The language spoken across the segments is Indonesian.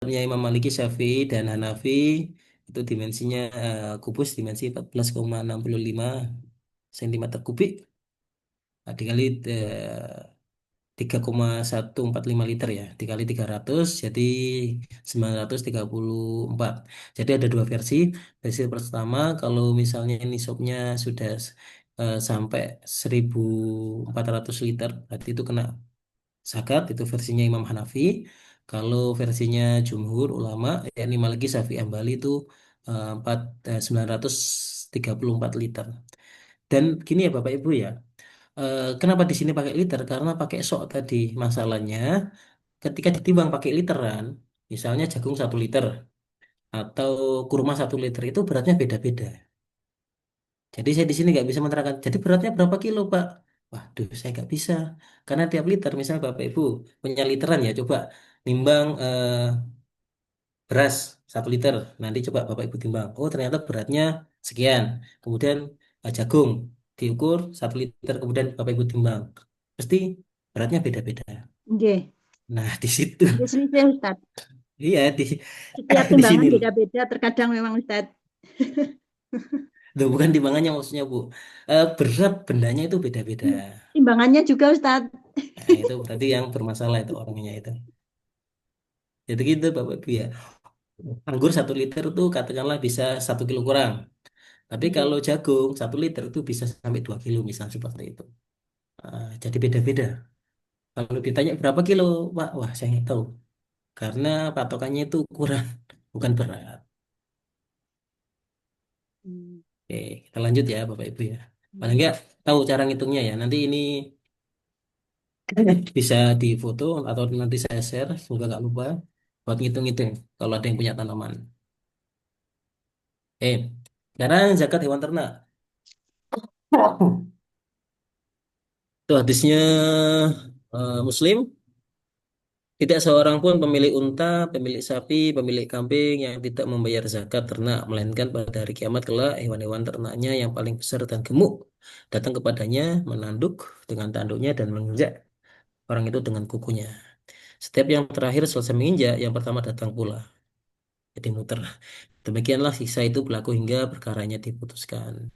mazhabnya Imam Maliki, Syafi'i, dan Hanafi itu dimensinya kubus dimensi 14,65 cm kubik. Nah, dikali 3,145 liter ya, dikali 300 jadi 934. Jadi ada dua versi. Versi pertama kalau misalnya ini shopnya sudah sampai 1.400 liter, berarti itu kena zakat, itu versinya Imam Hanafi. Kalau versinya jumhur ulama, yakni Maliki, Syafi'i, Ambali itu 934 liter. Dan gini ya Bapak Ibu ya, kenapa di sini pakai liter? Karena pakai sok tadi. Masalahnya ketika ditimbang pakai literan, misalnya jagung 1 liter atau kurma 1 liter itu beratnya beda-beda. Jadi saya di sini nggak bisa menerangkan. Jadi beratnya berapa kilo Pak? Waduh, saya nggak bisa. Karena tiap liter, misalnya Bapak Ibu punya literan ya, coba nimbang beras 1 liter. Nanti coba Bapak Ibu timbang. Oh ternyata beratnya sekian. Kemudian jagung diukur 1 liter. Kemudian Bapak Ibu timbang. Pasti beratnya beda-beda. Nggih, Nah di situ, nggih selisih Ustaz. iya Setiap di sini timbangan loh. beda-beda terkadang memang Ustaz. Loh, bukan timbangannya maksudnya Bu. Berat bendanya itu beda-beda. Timbangannya juga Ustaz. Nah, itu berarti yang bermasalah itu orangnya itu. Jadi gitu Bapak Ibu ya. Anggur 1 liter itu katakanlah bisa 1 kilo kurang. Tapi Nggih. kalau jagung 1 liter itu bisa sampai 2 kilo misalnya seperti itu. Jadi beda-beda. Kalau ditanya berapa kilo, Pak? Wah, saya nggak tahu. Karena patokannya itu ukuran, bukan berat. Hmm. Oke, kita lanjut ya Bapak Ibu ya. Paling Nggih. nggak tahu cara ngitungnya ya. Nanti ini bisa difoto atau nanti saya share. Semoga nggak lupa buat ngitung-ngitung kalau ada yang punya tanaman. Sekarang zakat hewan ternak. Itu hadisnya Muslim. Tidak seorang pun pemilik unta, pemilik sapi, pemilik kambing yang tidak membayar zakat ternak, melainkan pada hari kiamat kelak hewan-hewan ternaknya yang paling besar dan gemuk datang kepadanya, menanduk dengan tanduknya dan menginjak orang itu dengan kukunya. Setiap yang terakhir selesai menginjak, yang pertama datang pula. Jadi muter. Demikianlah siksa itu berlaku hingga perkaranya diputuskan.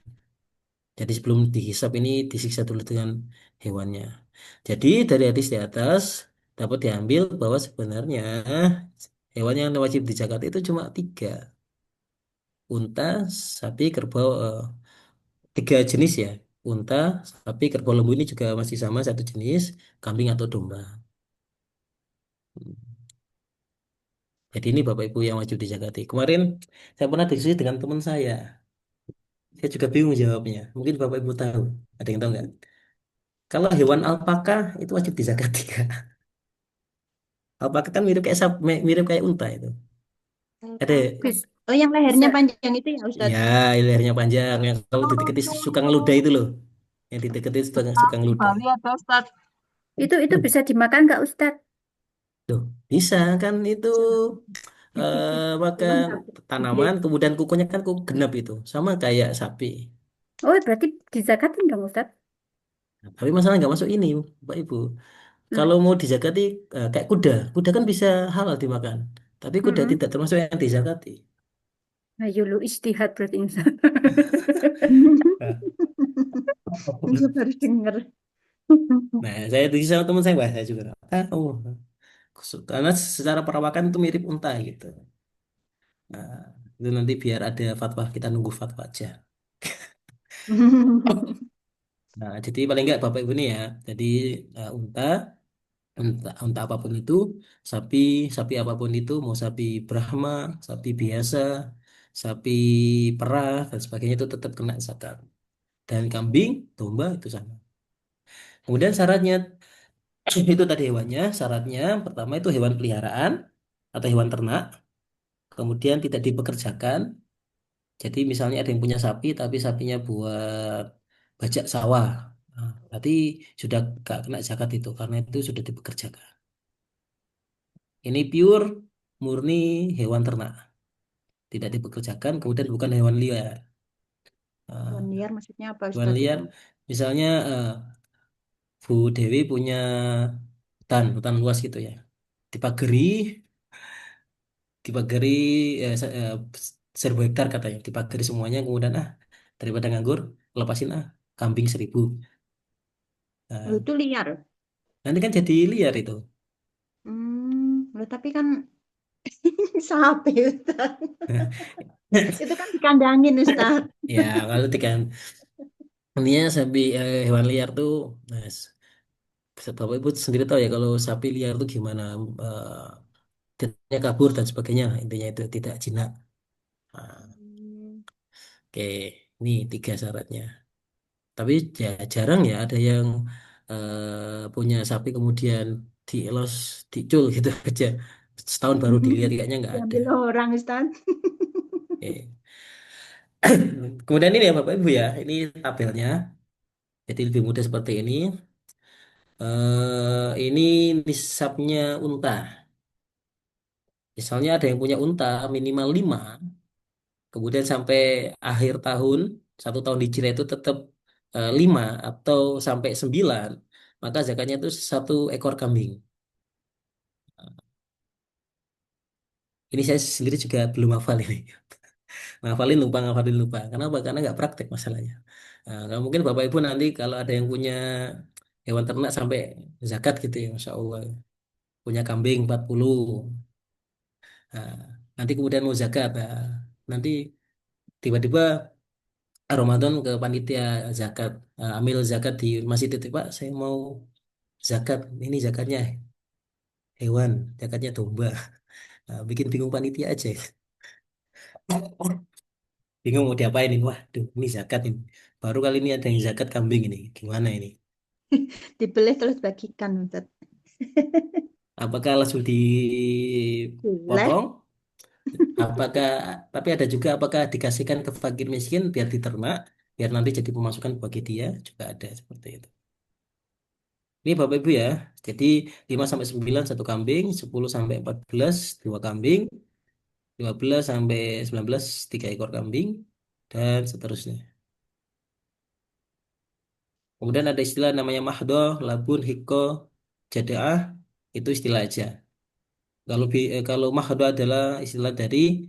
Jadi sebelum dihisap ini disiksa dulu dengan hewannya. Jadi dari hadis di atas dapat diambil bahwa sebenarnya hewan yang wajib dijagat itu cuma 3. Unta, sapi, kerbau, 3 jenis ya. Unta, sapi, kerbau, lembu ini juga masih sama satu jenis, kambing atau domba. Jadi ini Bapak Ibu yang wajib dijagati. Kemarin saya pernah diskusi dengan teman saya. Saya juga bingung jawabnya. Mungkin Bapak Ibu tahu. Ada yang tahu nggak? Kalau hewan alpaka itu wajib dijagati. Alpaka kan mirip kayak mirip kayak unta itu. Ada Alpaka. Bis- Oh, yang lehernya Bisa. panjang itu ya Ustaz? ya lehernya panjang yang kalau didekati suka ngeludah Oh, itu loh. Yang didekati suka di ngeludah. Bali ada Ustaz. Itu bisa dimakan nggak Ustaz? Tuh, bisa kan itu Cuman makan takut gede. tanaman kemudian kukunya kan kuku genap itu sama kayak sapi. Oh, berarti dizakatin dong Ustaz? Nah, tapi masalah nggak masuk ini, Pak Ibu. Lah, Kalau mau dizakati kayak kuda, kuda kan bisa halal dimakan. Tapi kuda mm-mm. tidak termasuk yang dizakati. Ayo lu istihad berarti Ustaz. Saya baru dengar. Nah, saya tadi sama teman saya, wah saya juga nggak tahu. Karena secara perawakan itu mirip unta gitu. Nah, itu nanti biar ada fatwa, kita nunggu fatwa aja. Nah, jadi paling nggak Bapak Ibu nih ya. Jadi unta, unta apapun itu, sapi, sapi apapun itu, mau sapi Brahma, sapi biasa, sapi perah dan sebagainya itu tetap kena zakat. Dan kambing, domba itu sama. Kemudian syaratnya itu tadi hewannya, syaratnya pertama itu hewan peliharaan atau hewan ternak, kemudian tidak dipekerjakan. Jadi misalnya ada yang punya sapi, tapi sapinya buat bajak sawah. Nah, berarti sudah gak kena zakat itu, karena itu sudah dipekerjakan. Ini pure, murni hewan ternak. Tidak dipekerjakan, kemudian bukan hewan liar. Hewan Nah, liar maksudnya apa hewan Ustadz liar, itu? misalnya Bu Dewi punya hutan luas gitu ya. Dipagari, dipagari 1.000 hektar katanya, dipagari semuanya, kemudian daripada nganggur, lepasin kambing 1.000. Loh, Nah, itu liar. nanti kan jadi liar itu. Loh, tapi kan sapi, Ustaz. Itu kan dikandangin, Ustaz. Ya kalau intinya sapi hewan liar tuh, nah, Bapak Ibu sendiri tahu ya kalau sapi liar tuh gimana, tidak kabur dan sebagainya. Intinya itu tidak jinak. Nah, Hmm. oke, ini 3 syaratnya. Tapi ya jarang ya ada yang punya sapi kemudian dielos, dicul gitu aja. Setahun baru dilihat, kayaknya nggak ada. Diambil orang, Ustaz. Oke. Kemudian ini ya Bapak Ibu ya, ini tabelnya. Jadi lebih mudah seperti ini. Ini nisabnya unta. Misalnya ada yang punya unta minimal 5, kemudian sampai akhir tahun, 1 tahun dicira itu tetap 5 atau sampai 9, maka zakatnya itu 1 ekor kambing. Ini saya sendiri juga belum hafal ini. Ngafalin lupa. Kenapa? Karena nggak praktek masalahnya. Nah, mungkin Bapak Ibu nanti kalau ada yang punya hewan ternak sampai zakat gitu ya, Masya Allah. Punya kambing 40. Nah, nanti kemudian mau zakat. Nah, nanti tiba-tiba Ramadan ke panitia zakat. Nah, ambil zakat di masjid itu, Pak. Saya mau zakat. Ini zakatnya hewan, zakatnya domba. Nah, bikin bingung panitia aja. Bingung mau diapain ini. Waduh, ini zakat ini. Baru kali ini ada yang zakat kambing ini. Gimana ini? Dibeli terus bagikan, Ustaz. Apakah langsung Boleh. dipotong? Apakah, tapi ada juga apakah dikasihkan ke fakir miskin biar diternak, biar nanti jadi pemasukan bagi dia, juga ada seperti itu. Ini Bapak Ibu ya. Jadi 5 sampai 9 1 kambing, 10 sampai 14 2 kambing, 15 sampai 19 3 ekor kambing, dan seterusnya. Kemudian ada istilah namanya mahdoh, labun, hiko, jadaah, itu istilah aja. Kalau mahdoh adalah istilah dari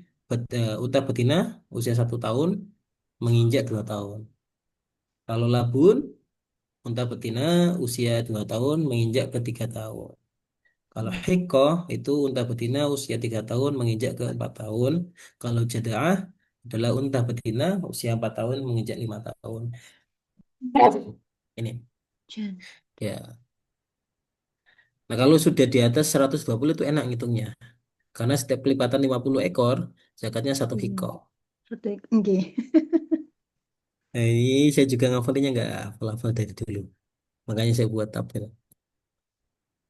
unta betina usia 1 tahun menginjak 2 tahun. Kalau labun, unta betina usia 2 tahun menginjak ke 3 tahun. Kalau hiko itu unta betina usia 3 tahun menginjak ke 4 tahun. Kalau jadaah adalah unta betina usia 4 tahun menginjak 5 tahun. Ini Jan. ya. Nah kalau sudah di atas 120 itu enak ngitungnya. Karena setiap kelipatan 50 ekor, zakatnya 1 hiko. Satu, nggih. Nah, ini saya juga ngafalinnya nggak hafal-hafal dari dulu. Makanya saya buat tabel.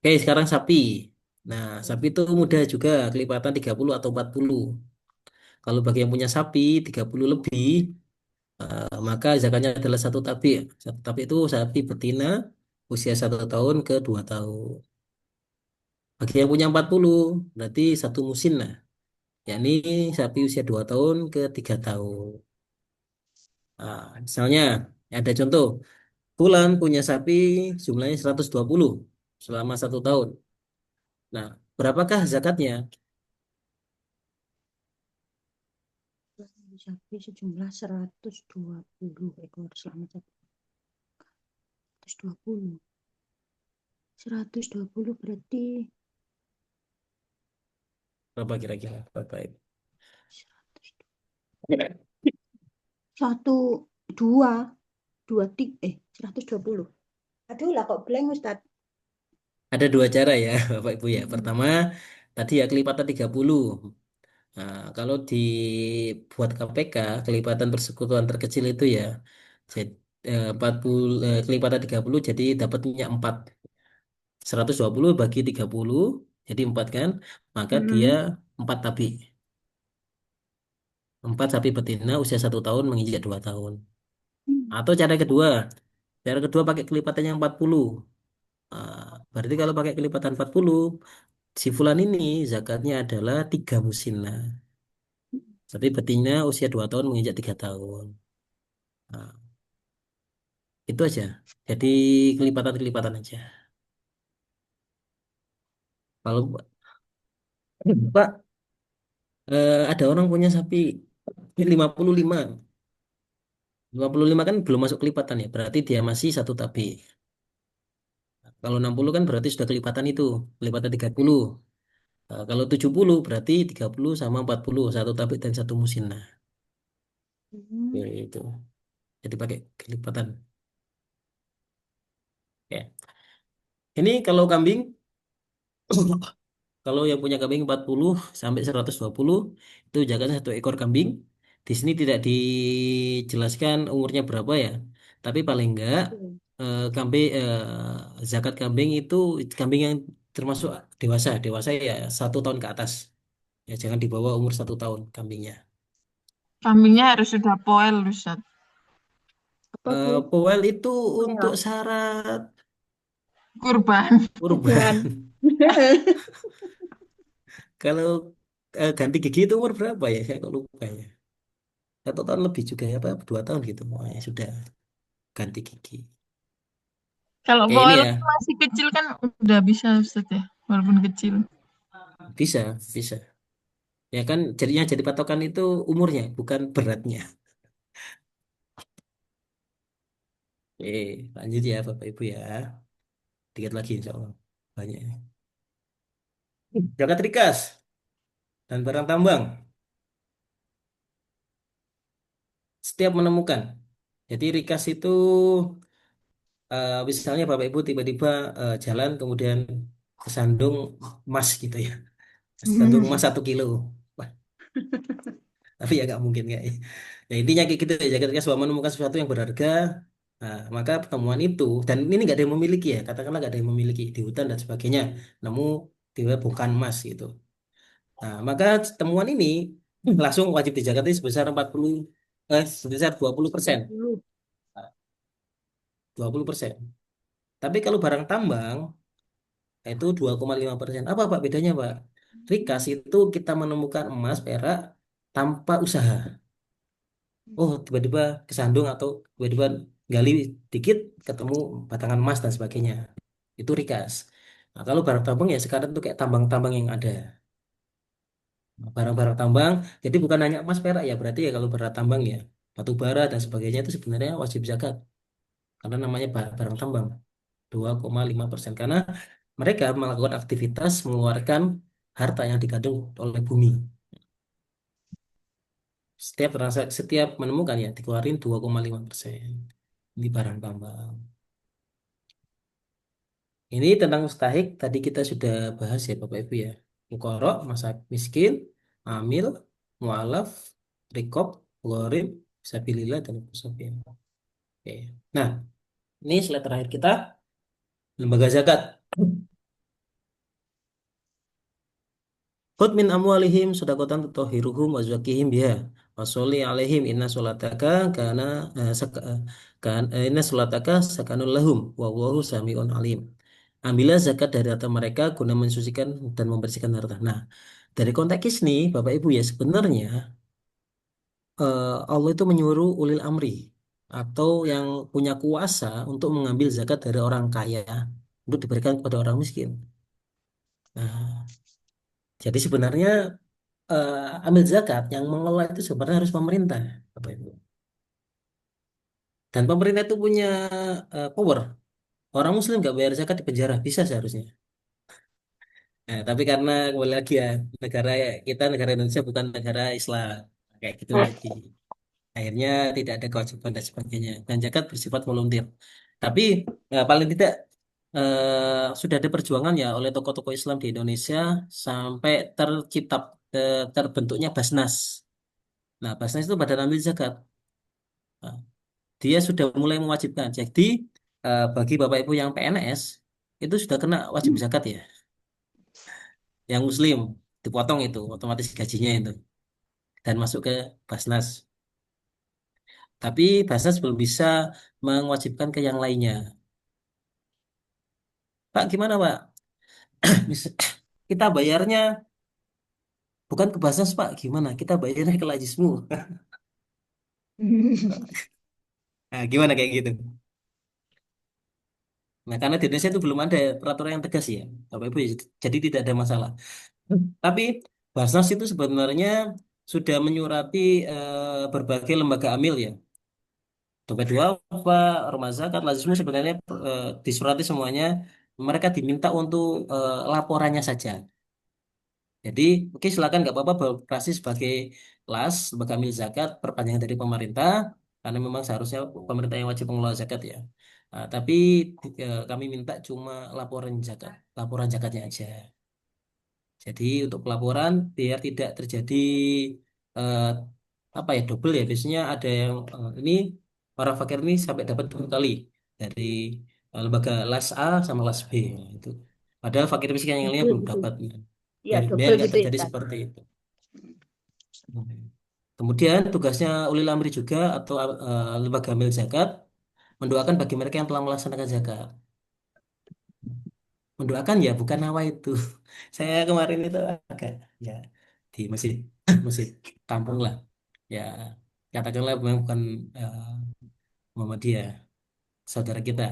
Oke, sekarang sapi. Nah, sapi itu mudah juga, kelipatan 30 atau 40. Kalau bagi yang punya sapi 30 lebih, maka zakatnya adalah 1 tabik. 1 tabik itu sapi betina usia 1 tahun ke 2 tahun. Bagi yang punya 40, berarti 1 musim lah. Yakni sapi usia 2 tahun ke 3 tahun. Nah, misalnya, ada contoh. Fulan punya sapi jumlahnya 120 selama 1 tahun. Nah, berapakah zakatnya? Sapi sejumlah 120 ekor selama 120. 120 berarti Berapa kira-kira? Bapak Ibu? 100. Satu, dua, dua, tiga, 120. Aduh lah kok blank Ustaz. Ada 2 cara ya, Bapak Ibu ya. Mm-mm. Pertama, tadi ya kelipatan 30. Nah, kalau dibuat KPK, kelipatan persekutuan terkecil itu ya, jadi 40, kelipatan 30 jadi dapatnya 4. 120 bagi 30 jadi 4 kan? Maka dia Mm-mm. 4 tabik. 4 sapi betina usia 1 tahun menginjak 2 tahun. Atau cara kedua pakai kelipatan yang 40. Berarti kalau pakai kelipatan 40, si fulan ini zakatnya adalah 3 musinah. Tapi betina usia 2 tahun menginjak 3 tahun. Nah, itu aja. Jadi kelipatan-kelipatan aja. Kalau Pak Ada orang punya sapi 55. 55 kan belum masuk kelipatan ya, berarti dia masih satu tabir. Kalau 60 kan berarti sudah kelipatan itu, kelipatan 30. Kalau 70 berarti 30 sama 40, satu tabir dan satu musim. Nah, Hmm. itu. Jadi pakai kelipatan. Ya. Ini kalau kambing, kalau yang punya kambing 40 sampai 120 itu jangan satu ekor kambing. Di sini tidak dijelaskan umurnya berapa ya. Tapi paling enggak kambing zakat kambing itu kambing yang termasuk dewasa. Dewasa ya 1 tahun ke atas. Ya jangan di bawah umur 1 tahun kambingnya. Kambingnya harus sudah poel, Ustaz. Apa tuh? Powel itu untuk Merah. syarat Kurban. kurban. Kuburan. Kalau ganti gigi itu umur berapa ya? Saya kok lupa ya. 1 tahun lebih juga ya, apa 2 tahun gitu. Oh, ya sudah ganti gigi. Kalau Kayak ini poel ya, masih kecil kan udah bisa, Ustaz ya. Walaupun kecil. bisa, bisa. Ya kan jadinya jadi patokan itu umurnya, bukan beratnya. Lanjut ya Bapak Ibu ya. Dikit lagi insya Allah. Banyak. Zakat rikas dan barang tambang. Setiap menemukan. Jadi rikas itu misalnya Bapak Ibu tiba-tiba jalan kemudian kesandung emas gitu ya. Kesandung emas 1 kilo. Wah, tapi ya nggak mungkin kayak. Ya intinya kayak gitu ya. Ketika sudah menemukan sesuatu yang berharga, nah, maka pertemuan itu dan ini nggak ada yang memiliki ya. Katakanlah nggak ada yang memiliki di hutan dan sebagainya. Nemu tiba bukan emas gitu. Nah, maka temuan ini langsung wajib dijagati sebesar 40 sebesar 20%. 20. 20%. Tapi kalau barang tambang itu 2,5%. Apa Pak bedanya Pak? Rikas itu kita menemukan emas, perak tanpa usaha. Oh, tiba-tiba kesandung atau tiba-tiba gali dikit ketemu batangan emas dan sebagainya. Itu rikas. Nah, kalau barang tambang ya sekarang tuh kayak tambang-tambang yang ada. Nah, barang-barang tambang, jadi bukan hanya emas perak ya, berarti ya kalau barang tambang ya batu bara dan sebagainya itu sebenarnya wajib zakat karena namanya barang tambang 2,5% karena mereka melakukan aktivitas mengeluarkan harta yang dikandung oleh bumi. Setiap menemukan ya dikeluarin 2,5% di barang tambang. Ini tentang mustahik tadi kita sudah bahas ya Bapak Ibu ya. Mukorok, masa miskin, amil, mualaf, rikob, gharib, fisabilillah dan musafir. Oke. Nah, ini slide terakhir kita lembaga zakat. Khud min amwalihim sedekatan tutahhiruhum wa zakihim biha. Wa sholli alaihim inna sholataka kana inna sholataka sakanul lahum wa wallahu samiun alim. Ambillah zakat dari harta mereka guna mensucikan dan membersihkan harta. Nah, dari konteks ini Bapak Ibu ya sebenarnya Allah itu menyuruh ulil amri atau yang punya kuasa untuk mengambil zakat dari orang kaya untuk diberikan kepada orang miskin. Nah, jadi sebenarnya ambil zakat yang mengelola itu sebenarnya harus pemerintah, Bapak Ibu. Dan pemerintah itu punya power. Orang Muslim nggak bayar zakat di penjara, bisa seharusnya. Nah, tapi karena kembali lagi ya, negara kita negara Indonesia bukan negara Islam, kayak gitu lagi. Akhirnya tidak ada kewajiban dan sebagainya. Dan zakat bersifat volunteer. Tapi paling tidak sudah ada perjuangan ya oleh tokoh-tokoh Islam di Indonesia sampai tercipta terbentuknya Basnas. Nah, Basnas itu badan amil zakat. Nah, dia sudah mulai mewajibkan. Jadi bagi Bapak Ibu yang PNS itu sudah kena wajib zakat ya. Yang Muslim dipotong itu otomatis gajinya itu dan masuk ke Basnas. Tapi Basnas belum bisa mewajibkan ke yang lainnya. Pak, gimana Pak? Kita bayarnya bukan ke Basnas Pak, gimana? Kita bayarnya ke Lajismu. Nah, gimana kayak gitu? Nah, karena di Indonesia itu belum ada peraturan yang tegas ya, Bapak Ibu. Jadi tidak ada masalah. Tapi Basnas itu sebenarnya sudah menyurati berbagai lembaga amil ya. Dompet duafa, rumah zakat, lazismu sebenarnya disurati semuanya. Mereka diminta untuk laporannya saja. Jadi, oke silakan nggak apa-apa beroperasi sebagai las, lembaga amil zakat, perpanjangan dari pemerintah, karena memang seharusnya pemerintah yang wajib mengelola zakat ya. Tapi kami minta cuma laporan zakatnya aja. Jadi untuk pelaporan biar tidak terjadi eh, apa ya double ya. Biasanya ada yang ini orang fakir ini sampai dapat 2 kali dari lembaga las A sama las B. Nah, itu. Padahal fakir miskin yang lainnya Double belum gitu. dapat. Iya, Biar double nggak gitu ya, terjadi Ustaz. seperti itu. Kemudian tugasnya ulil amri juga atau lembaga amil zakat mendoakan bagi mereka yang telah melaksanakan zakat. Mendoakan ya bukan nawa itu. Saya kemarin itu agak ya di masjid masjid kampung lah. Ya katakanlah memang bukan eh, Muhammadiyah, saudara kita.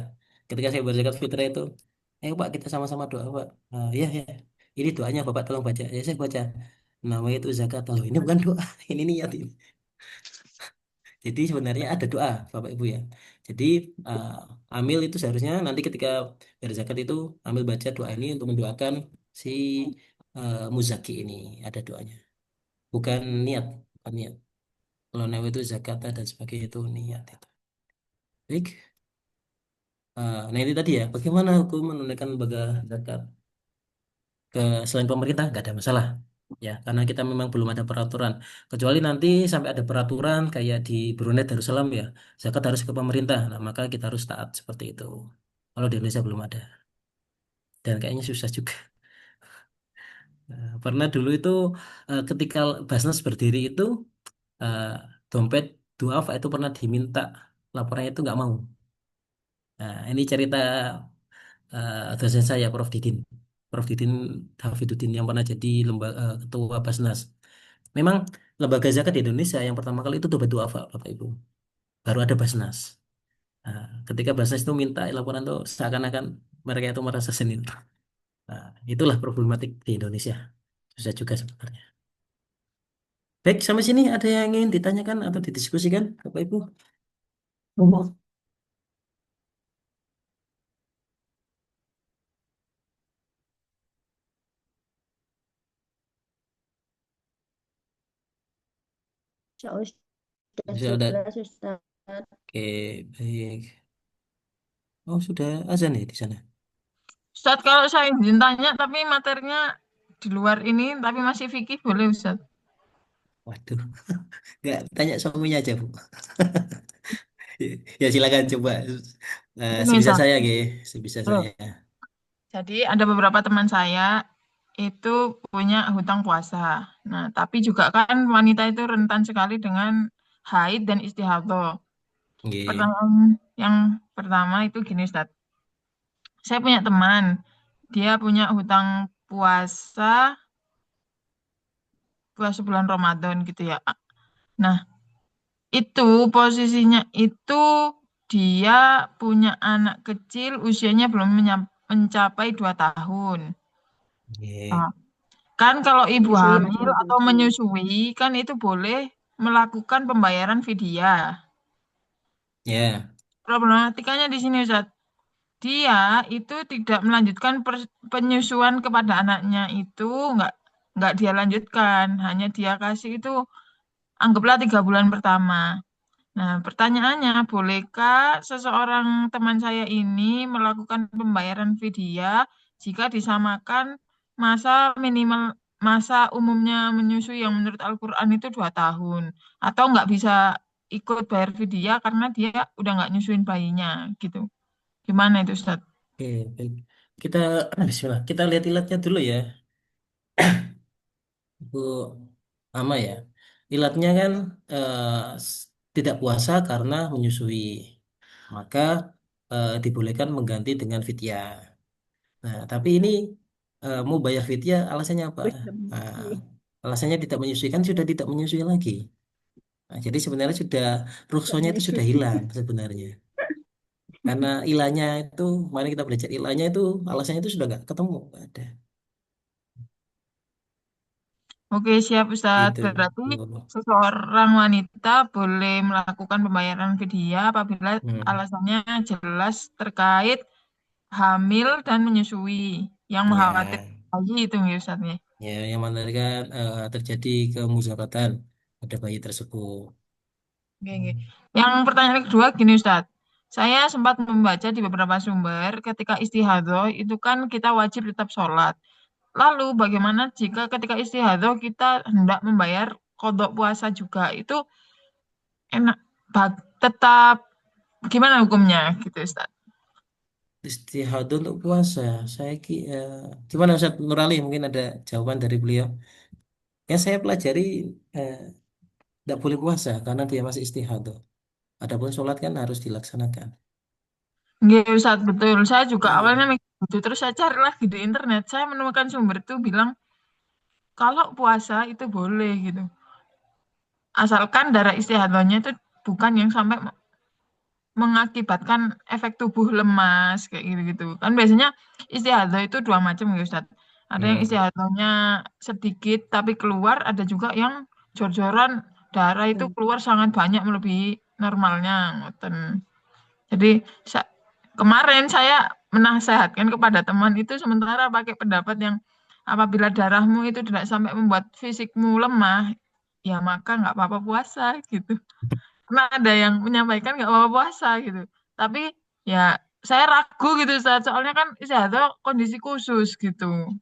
Ketika saya berzakat fitrah itu, ayo Pak kita sama-sama doa Pak. Ya ya, ini doanya Bapak tolong baca. Ya saya baca. Nama itu zakat. Loh ini bukan doa, ini niat ini. Jadi sebenarnya ada doa Bapak Ibu ya. Jadi eh, amil itu seharusnya nanti ketika berzakat itu ambil baca doa ini untuk mendoakan si muzaki ini. Ada doanya. Bukan niat, bukan niat. Kalau nawa itu zakat dan sebagainya itu niat itu. Baik. Nah ini tadi ya, bagaimana hukum menunaikan lembaga zakat ke selain pemerintah nggak ada masalah ya, karena kita memang belum ada peraturan. Kecuali nanti sampai ada peraturan kayak di Brunei Darussalam ya, zakat harus ke pemerintah. Nah maka kita harus taat seperti itu. Kalau di Indonesia belum ada dan kayaknya susah juga. Pernah dulu itu ketika Basnas berdiri itu eh, dompet duafa itu pernah diminta laporannya itu nggak mau. Nah, ini cerita dosen saya Prof Didin. Prof Didin Hafiduddin yang pernah jadi ketua Basnas. Memang lembaga zakat di Indonesia yang pertama kali itu Toba Duafa, Bapak Ibu. Baru ada Basnas. Nah, ketika Basnas itu minta laporan tuh seakan-akan mereka itu merasa senior. Nah, itulah problematik di Indonesia. Susah juga sebenarnya. Baik, sampai sini ada yang ingin ditanyakan atau didiskusikan, Bapak Ibu? Ngomong. Ya, sudah Bisa ada. 11, Ustaz. Oke, baik. Oh, sudah azan ya di sana. Ustaz, kalau saya izin tanya, tapi materinya di luar ini, tapi masih fikih, boleh Ustaz? Waduh, nggak tanya suaminya aja, Bu. Ya silakan coba. Ini Sebisa Ustaz. saya, sebisa Loh, saya. jadi ada beberapa teman saya itu punya hutang puasa. Nah, tapi juga kan wanita itu rentan sekali dengan haid dan istihadah. Oke. Pertanyaan yang pertama itu gini, Ustaz. Saya punya teman, dia punya hutang puasa puasa bulan Ramadan gitu ya. Nah, itu posisinya itu dia punya anak kecil usianya belum mencapai 2 tahun. Oke. Nah, kan kalau ibu Menyusui, masih hamil atau menyusui. menyusui kan itu boleh melakukan pembayaran fidyah. Ya. Problematikanya di sini Ustaz. Dia itu tidak melanjutkan penyusuan kepada anaknya itu nggak dia lanjutkan, hanya dia kasih itu anggaplah 3 bulan pertama. Nah, pertanyaannya, bolehkah seseorang teman saya ini melakukan pembayaran fidyah jika disamakan masa minimal masa umumnya menyusui yang menurut Al-Quran itu 2 tahun, atau nggak bisa ikut bayar fidyah karena dia udah nggak nyusuin bayinya gitu. Gimana itu, Ustaz? Oke, baik. Kita Bismillah. Kita lihat ilatnya dulu ya, Bu Ama ya. Ilatnya kan tidak puasa karena menyusui. Maka dibolehkan mengganti dengan fidyah. Nah, tapi ini mau bayar fidyah alasannya apa? Wih, udah Nah, menyusui. alasannya tidak menyusui kan sudah tidak menyusui lagi. Nah, jadi sebenarnya sudah Tidak ruksonya itu sudah menyusui. hilang sebenarnya. Karena ilahnya itu, kemarin kita belajar ilahnya itu, alasannya itu sudah nggak ketemu, nggak ada. Oke, siap Ustadz. Gitu. Berarti Oh. seseorang wanita boleh melakukan pembayaran vidya apabila Hmm. alasannya jelas terkait hamil dan menyusui yang Ya, mengkhawatirkan bayi itu ya Ustadz ya. ya yang mana kan terjadi kemuzaratan pada bayi tersebut. Oke, oke. Hmm. Yang pertanyaan kedua gini Ustadz. Saya sempat membaca di beberapa sumber ketika istihadah itu kan kita wajib tetap sholat. Lalu bagaimana jika ketika istihadah kita hendak membayar kodok puasa juga itu enak tetap gimana hukumnya gitu Ustaz? Istihadah untuk puasa, gimana Ustaz Nurali mungkin ada jawaban dari beliau. Yang saya pelajari eh, tidak boleh puasa karena dia masih istihadah. Adapun sholat kan harus dilaksanakan. Nggih Ustaz, betul. Saya juga awalnya Iya. mikir gitu. Terus saya cari lagi di internet. Saya menemukan sumber itu bilang kalau puasa itu boleh gitu. Asalkan darah istihadahnya itu bukan yang sampai mengakibatkan efek tubuh lemas kayak gitu-gitu. Kan biasanya istihadah itu dua macam ya Ustaz. Ada yang Hmm. istihadahnya sedikit tapi keluar, ada juga yang jor-joran darah itu Hmm. keluar sangat banyak melebihi normalnya. Ngoten. Jadi kemarin saya menasehatkan kepada teman itu sementara pakai pendapat yang apabila darahmu itu tidak sampai membuat fisikmu lemah, ya maka nggak apa-apa puasa gitu. Karena ada yang menyampaikan nggak apa-apa puasa gitu. Tapi ya saya ragu gitu soalnya kan istiadah kondisi khusus gitu.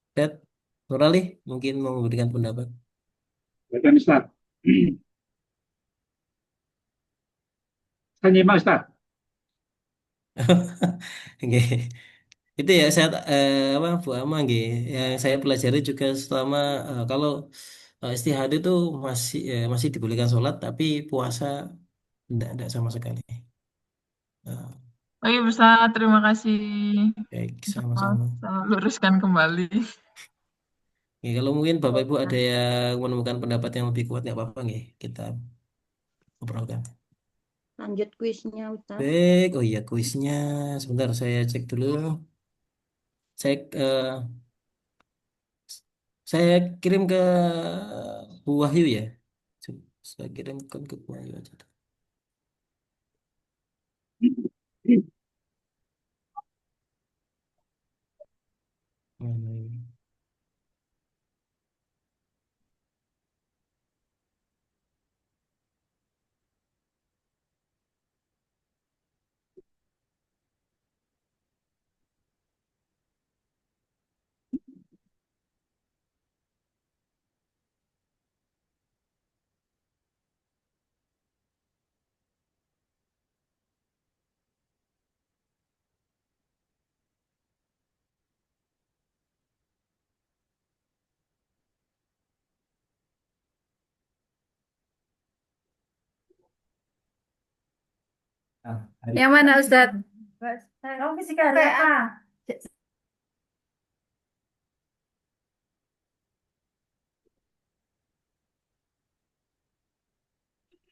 Ustaz Nurali mungkin mau memberikan pendapat. Baikkan Ustaz. Saya nyimak Ustaz. Oke. Itu ya saya apa Bu Ama nggih. Yang saya pelajari juga selama kalau istihadah itu masih dibolehkan sholat tapi puasa tidak sama sekali. Nah, Oke, bisa terima kasih. baik Insya Allah sama-sama. saya luruskan kembali. Ya, kalau mungkin Bapak Ibu ada yang menemukan pendapat yang lebih kuat nggak apa-apa nggih kita obrolkan. Lanjut kuisnya, Ustaz. Baik, oh iya kuisnya sebentar saya cek dulu. Saya kirim ke Bu Wahyu ya. Saya kirimkan ke Bu Wahyu aja. Mana ini? Yang mana Ustadz? Kamu fisika hari apa?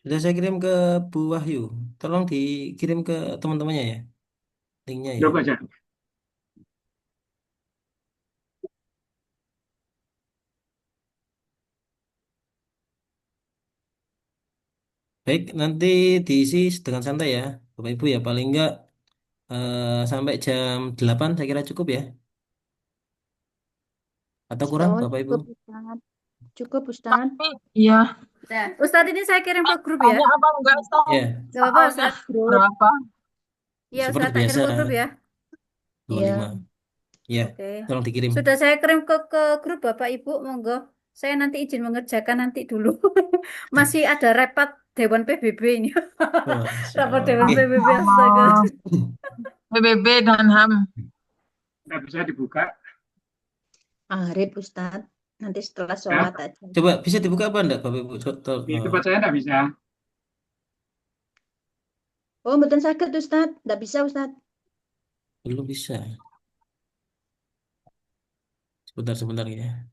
Sudah saya kirim ke Bu Wahyu. Tolong dikirim ke teman-temannya ya, linknya ya. Jawab aja. Baik, nanti diisi dengan santai ya, Bapak Ibu ya. Paling enggak sampai jam 8 saya kira cukup ya. Atau kurang Oh, Bapak Ibu? cukup, Ustaz. Cukup, Ustaz. Tapi ya Nah, Ustadz ini saya kirim ke grup ya. tanya apa enggak Ya, Gak apa-apa soalnya Ustadz. Grup. berapa? Iya seperti Ustadz, tak biasa kirim ke grup ya. 25. Iya. Ya, Oke. tolong dikirim. Sudah saya kirim ke grup Bapak Ibu, monggo. Saya nanti izin mengerjakan nanti dulu. Masih ada rapat Dewan PBB ini. Oh, Insya Rapat Allah. Dewan Oke. PBB astaga. Allah. PBB dan HAM. Tidak bisa dibuka. Arif, Ustaz. Nanti setelah Ya. sholat aja. Coba bisa dibuka apa enggak Bapak Ibu? Di tempat saya tidak bisa. Oh, betul sakit, Ustaz. Nggak bisa, Ustaz. Belum bisa. Sebentar ya.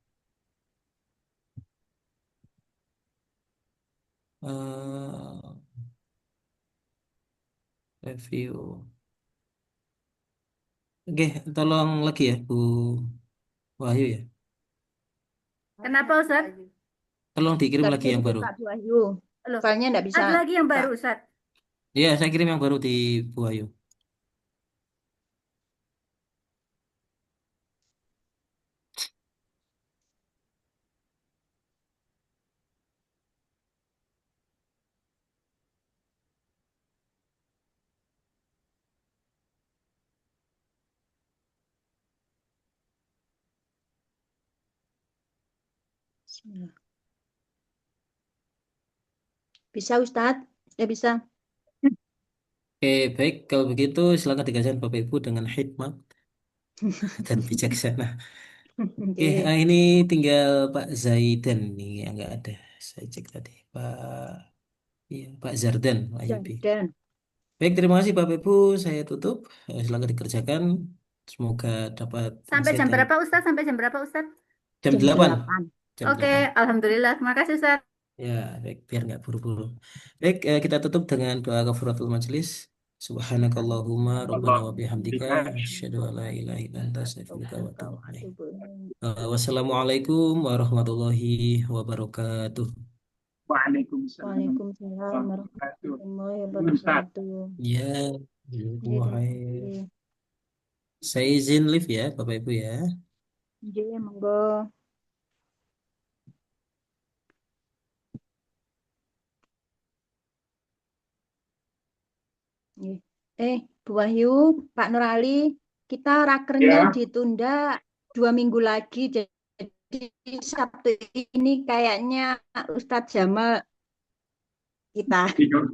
Eh, review. Oke, tolong lagi ya Bu Wahyu ya. Kenapa Ustaz? Tolong dikirim lagi Ustadznya yang baru. dibuka Bu Wahyu. Loh, Filenya nggak bisa ada lagi yang buka. baru Ustaz. Iya, saya kirim yang baru di Bu Wahyu. Bismillah. Bisa Ustadz? Ya bisa. Oke, baik. Kalau begitu, silakan dikerjakan Bapak Ibu dengan hikmat dan bijaksana. Oke, Oke. ini tinggal Pak Zaidan nih yang nggak ada. Saya cek tadi, iya, Pak Zardan, Pak Yubi. Dan Baik, terima kasih Bapak Ibu. Saya tutup. Silakan dikerjakan. Semoga dapat Sampai insight jam yang berapa Ustaz? Sampai jam berapa Ustaz? jam jam 8. 8. Jam Oke, 8. alhamdulillah. Terima kasih Ustaz. Ya, baik, biar nggak buru-buru. Baik, kita tutup dengan doa kafaratul majelis. Subhanakallahumma rabbana Allah. wa bihamdika asyhadu an la ilaha illa anta astaghfiruka wa atubu ilaik. Atubu ilaik. Wassalamualaikum warahmatullahi wabarakatuh. Waalaikumsalam Waalaikumsalam warahmatullahi warahmatullahi wabarakatuh. Ustaz. wabarakatuh. Ya, Iya, jazakumullah terima khair. kasih. Saya izin live ya, Bapak Ibu ya. Iya, monggo. Iya. Bu Wahyu, Pak Nurali, kita rakernya Ya, ditunda 2 minggu lagi. Jadi Sabtu ini kayaknya Ustadz Jamal kita tidur.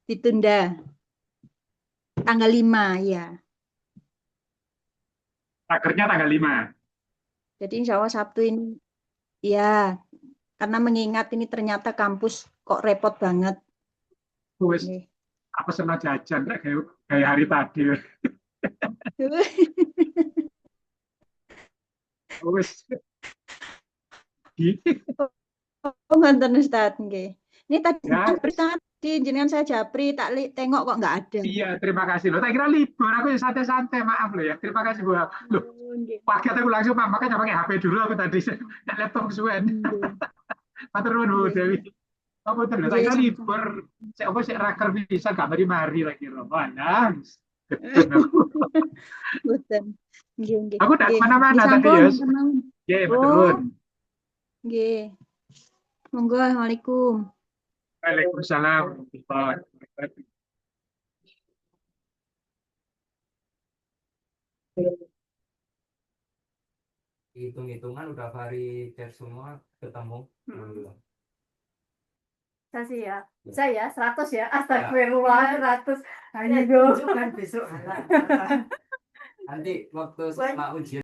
ditunda tanggal 5 ya. Rakernya tanggal 5. Jadi insya Allah Sabtu ini ya, karena mengingat ini ternyata kampus kok repot banget. Wes, Nih. apa senang jajan kayak hari tadi. Wes. Oh, ngonten Ustadz nggih. Ini tadi Ya, japri tadi jenengan saya japri tak tengok kok nggak ada. iya, terima kasih loh. Tak kira libur, aku ya santai-santai, maaf loh ya. Terima kasih Bu. Loh, Oh, nggih. pagi aku langsung Pak, makanya pakai HP dulu aku tadi. Tak laptop kesuwen. Nggih. Matur nuwun Bu Nggih. Dewi. Kamu terus, tak Nggih, kira sama-sama. libur. Saya apa sih raker bisa gak mari-mari lagi loh. Mana? Boten. Nggih, nggih. Aku tak Nggih. kemana-mana Nggih, tadi sampun, ya. tenang. Ya, matur Oh, nuwun. nggih. Monggo, Assalamualaikum. Waalaikumsalam warahmatullahi wabarakatuh. Hitung-hitungan udah validate semua ketemu. Saya 100 ya. Astagfirullah 100. Hanya Kan besok. Nanti waktu setelah ujian